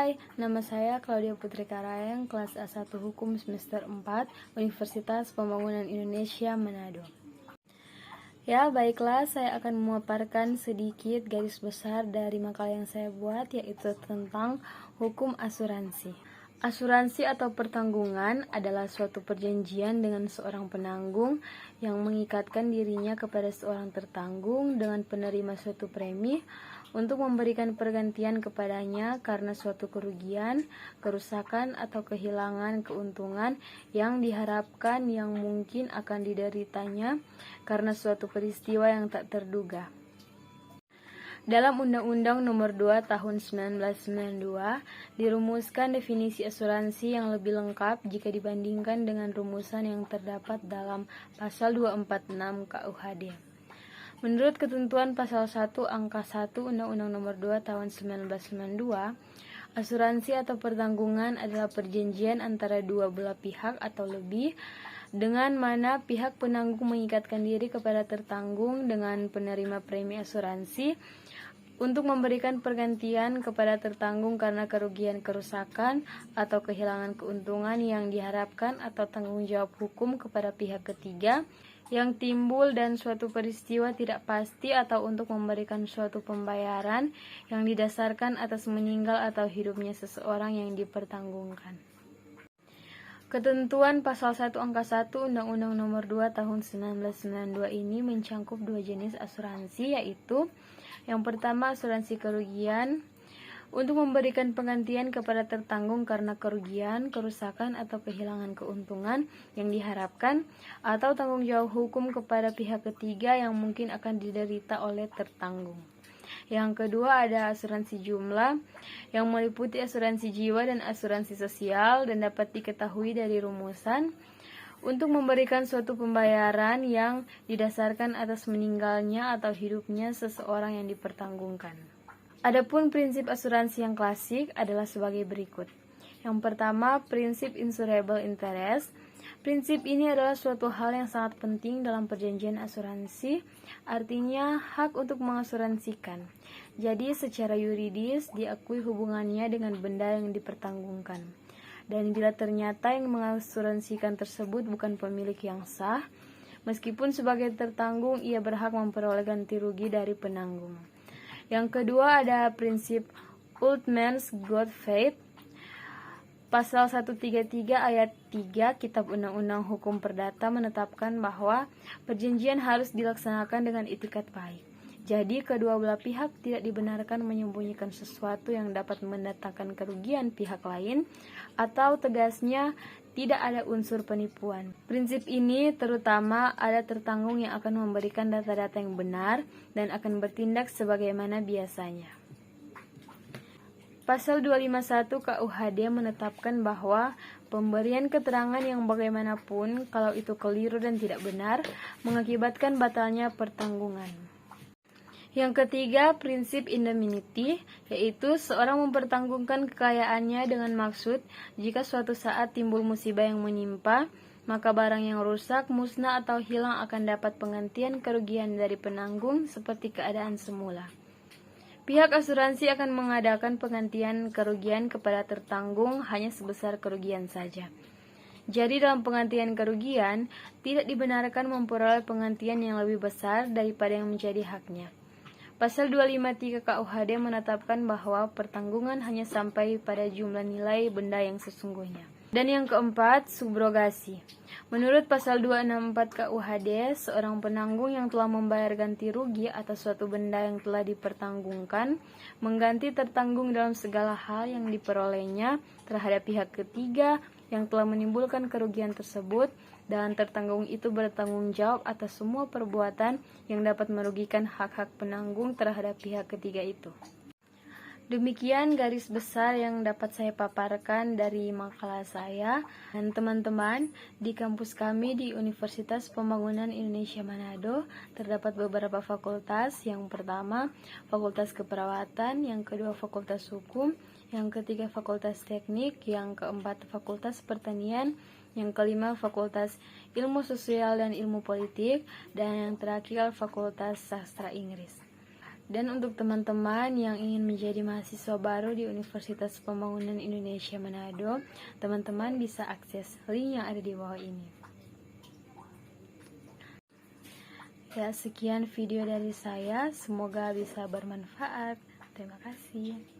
Hai, nama saya Claudia Putri Karayang, kelas A1 Hukum semester 4, Universitas Pembangunan Indonesia, Manado. Ya, baiklah, saya akan memaparkan sedikit garis besar dari makalah yang saya buat, yaitu tentang hukum asuransi. Asuransi atau pertanggungan adalah suatu perjanjian dengan seorang penanggung yang mengikatkan dirinya kepada seorang tertanggung dengan penerima suatu premi untuk memberikan pergantian kepadanya karena suatu kerugian, kerusakan, atau kehilangan keuntungan yang diharapkan yang mungkin akan dideritanya karena suatu peristiwa yang tak terduga. Dalam Undang-Undang Nomor 2 Tahun 1992 dirumuskan definisi asuransi yang lebih lengkap jika dibandingkan dengan rumusan yang terdapat dalam Pasal 246 KUHD. Menurut ketentuan Pasal 1 Angka 1 Undang-Undang Nomor 2 Tahun 1992, asuransi atau pertanggungan adalah perjanjian antara dua belah pihak atau lebih, dengan mana pihak penanggung mengikatkan diri kepada tertanggung dengan penerima premi asuransi untuk memberikan pergantian kepada tertanggung karena kerugian, kerusakan, atau kehilangan keuntungan yang diharapkan atau tanggung jawab hukum kepada pihak ketiga yang timbul dan suatu peristiwa tidak pasti atau untuk memberikan suatu pembayaran yang didasarkan atas meninggal atau hidupnya seseorang yang dipertanggungkan. Ketentuan Pasal 1 Angka 1 Undang-Undang Nomor 2 Tahun 1992 ini mencangkup dua jenis asuransi, yaitu yang pertama asuransi kerugian untuk memberikan penggantian kepada tertanggung karena kerugian, kerusakan, atau kehilangan keuntungan yang diharapkan atau tanggung jawab hukum kepada pihak ketiga yang mungkin akan diderita oleh tertanggung. Yang kedua ada asuransi jumlah yang meliputi asuransi jiwa dan asuransi sosial dan dapat diketahui dari rumusan untuk memberikan suatu pembayaran yang didasarkan atas meninggalnya atau hidupnya seseorang yang dipertanggungkan. Adapun prinsip asuransi yang klasik adalah sebagai berikut. Yang pertama, prinsip insurable interest. Prinsip ini adalah suatu hal yang sangat penting dalam perjanjian asuransi, artinya hak untuk mengasuransikan. Jadi secara yuridis diakui hubungannya dengan benda yang dipertanggungkan. Dan bila ternyata yang mengasuransikan tersebut bukan pemilik yang sah, meskipun sebagai tertanggung ia berhak memperoleh ganti rugi dari penanggung. Yang kedua ada prinsip old man's good faith. Pasal 133 ayat 3 Kitab Undang-Undang Hukum Perdata menetapkan bahwa perjanjian harus dilaksanakan dengan itikat baik. Jadi kedua belah pihak tidak dibenarkan menyembunyikan sesuatu yang dapat mendatangkan kerugian pihak lain, atau tegasnya tidak ada unsur penipuan. Prinsip ini terutama ada tertanggung yang akan memberikan data-data yang benar dan akan bertindak sebagaimana biasanya. Pasal 251 KUHD menetapkan bahwa pemberian keterangan yang bagaimanapun kalau itu keliru dan tidak benar mengakibatkan batalnya pertanggungan. Yang ketiga, prinsip indemnity, yaitu seorang mempertanggungkan kekayaannya dengan maksud jika suatu saat timbul musibah yang menimpa, maka barang yang rusak, musnah, atau hilang akan dapat penggantian kerugian dari penanggung seperti keadaan semula. Pihak asuransi akan mengadakan penggantian kerugian kepada tertanggung hanya sebesar kerugian saja. Jadi dalam penggantian kerugian, tidak dibenarkan memperoleh penggantian yang lebih besar daripada yang menjadi haknya. Pasal 253 KUHD menetapkan bahwa pertanggungan hanya sampai pada jumlah nilai benda yang sesungguhnya. Dan yang keempat, subrogasi. Menurut Pasal 264 KUHD, seorang penanggung yang telah membayar ganti rugi atas suatu benda yang telah dipertanggungkan, mengganti tertanggung dalam segala hal yang diperolehnya terhadap pihak ketiga yang telah menimbulkan kerugian tersebut, dan tertanggung itu bertanggung jawab atas semua perbuatan yang dapat merugikan hak-hak penanggung terhadap pihak ketiga itu. Demikian garis besar yang dapat saya paparkan dari makalah saya. Dan teman-teman, di kampus kami di Universitas Pembangunan Indonesia Manado terdapat beberapa fakultas. Yang pertama, Fakultas Keperawatan, yang kedua Fakultas Hukum, yang ketiga Fakultas Teknik, yang keempat Fakultas Pertanian, yang kelima Fakultas Ilmu Sosial dan Ilmu Politik, dan yang terakhir Fakultas Sastra Inggris. Dan untuk teman-teman yang ingin menjadi mahasiswa baru di Universitas Pembangunan Indonesia Manado, teman-teman bisa akses link yang ada di bawah ini. Ya, sekian video dari saya, semoga bisa bermanfaat. Terima kasih.